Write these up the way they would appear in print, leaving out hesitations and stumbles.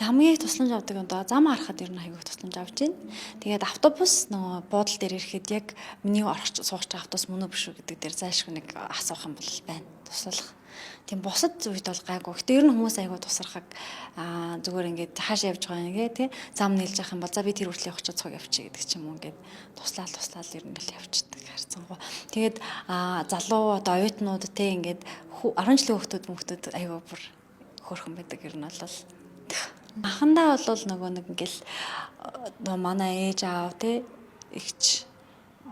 хамгийн тусламж авдаг одоо зам харахад ер нь аягүй тусламж авч байна. Тэгээд автобус нөгөө буудлын дээр ирэхэд яг миний орох суугч автобус мөн үү биш үү гэдэг дээр зайлшгүй нэг асуух юм бол байна. Туслах. Тийм бусад үед бол гайгүй. Гэтэ ер нь хүмүүс аягүй тусрахаг зүгээр ингээд хаашаа явж байгаа нэгэ тий зам нийлж явах юм бол за би тэр хүртэл явах ч цог явчих гэдэг ч юм уу ингээд туслаал ер нь л явчихдаг харцангуй. Тэгээд залуу одоо оюутнууд тий ингээд 10 жилийн хүүхдүүд аягүй бүр хөөрхөн байдаг ер нь бол анхандаа бол нөгөө нэг ингээл манай ээж аав тий ихч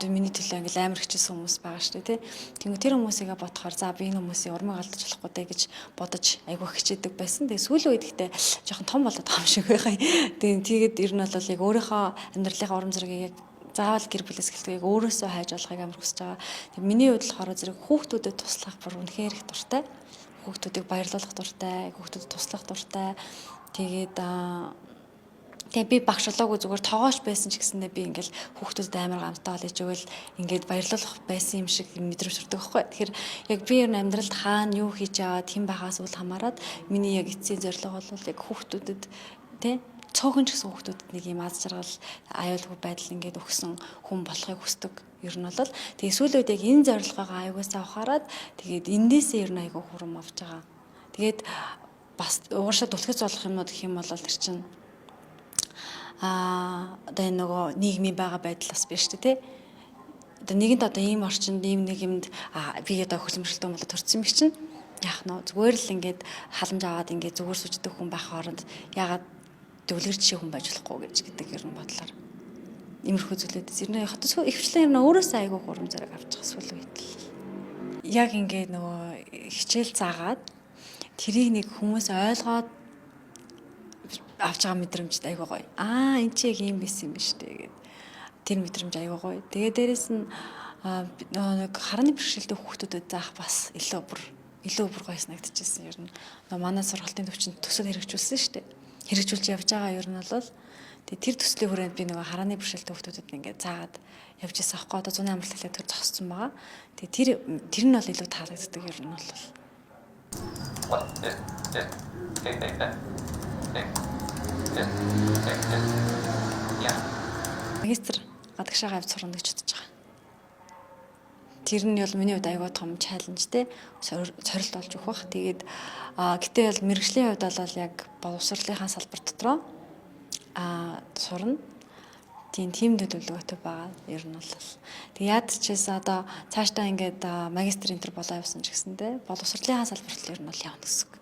миний төлөө ингээл амар хичээсэн хүмүүс байгаа шүү дээ тий. Тэгвэл тэр хүмүүсийгээ бодохоор за би энэ хүмүүсийн урмыг алдаж болохгүй дээ гэж бодож айгүй хичээдэг байсан. Тэгээ сүүлийн үед ихтэй жоохон том болоод байгаа юм шиг байгаа. Тэгээд ер нь бол яг өөрийнхөө амьдралынхаа урам зоригийг яг заавал гэр бүлээс эхэлдэг яг өөрөөсөө хайж болохыг амар хүсэж байгаа. Тэгээ миний хувьд болохоор зэрэг хүүхдүүдэд туслах бүр үнэхээр их дуртай. Хүүхдүүдийг баярлуулах дуртай, хүүхдүүдэд туслах дуртай. Тэгээ би багш болоогүй зүгээр тоогооч байсан ч гэсэндээ би ингээл хүүхдүүдэд амар гамтаа олж өгөөл ингээд баярлуулах байсан юм шиг мэдрэмж төрдөг байхгүй. Тэгэхээр яг би ер нь амьдралд хаана юу хийж аваад хэн байгаас үл хамааран миний яг эцсийн зорилго бол яг хүүхдүүдэд тий цөөхөн ч гэсэн хүүхдүүдэд нэг юм аз жаргал аюулгүй байдал ингээд өгсөн хүн болохыг хүсдэг. Ер нь бол тэгээ сүүлийн үед яг энэ зорилгоогоо аюулгүйсаа ухаарад тэгээд эндээсээ ер нь аюул хүрэм авч байгаа. Тэгээд бас уушаа түлхэц болох юмнууд гэх юм бол тэр чинь одоо энэ нөгөө нийгмийн байгаа байдал бас биш үү те. Одоо нэгэнд одоо ийм орчинд ийм нэг юмд би одоо хөлбөмбөлтөө болоод төрсөн юм чинь яах нь зүгээр л ингээд халамж аваад ингээд зүгээр сүждэг хүн байх хооронд ягаад дөвлгөр жишээ хүн байж болохгүй гэж гэдэг ер нь бодлоор иймэрхүү зүйлүүдээс ер нь хотос ихвчлэн ер нь өөрөөсөө айгүй гурам зэрэг авч байгаа сүүл үед л яг ингээд нөгөө хичээл заагаад тэрийг нэг хүмүүс ойлгоод авч байгаа мэдрэмжтэй айгүй гоё. Эн чи яг юм байсан юм биш үү гэдэг. Тэр мэдрэмж айгүй гоё. Тэгээ дээрэс нь нэг хараны бэрхшээлтэй хүүхдүүдэд заах бас илүү бүр гоё санагдчихсэн ер нь. Манай сургалтын төвчөнд төсөл хэрэгжүүлсэн шүү дээ. Хэрэгжүүлж явж байгаа ер нь бол тэгээ тэр төслийн хүрээнд би нөгөө хараны бэрхшээлтэй хүүхдүүдэд ингээд заагаад явж байсан аахгүй одоо зуны амралт хэлээ төр зогссон байгаа. Тэгээ тэр нь бол илүү таалагддаг ер нь бол. Магистр гадагшаа авч сурна гэж бодож байгаа. Тэр нь бол миний хувьд аягүй том чаленж те сорилт болж өгөх бах. Тэгээд гэтээ бол мэрэгжлийн хувьд бол яг боловсролынхаа салбар дотроо сурна. Тийм төлөвлөгөөтэй байгаа ер нь бол. Тэг яад ч гэсэн одоо цаашдаа ингээд магистр энтер болоо явсан ч гэсэндээ боловсролынхаа салбарт ер нь бол явна гэсэн.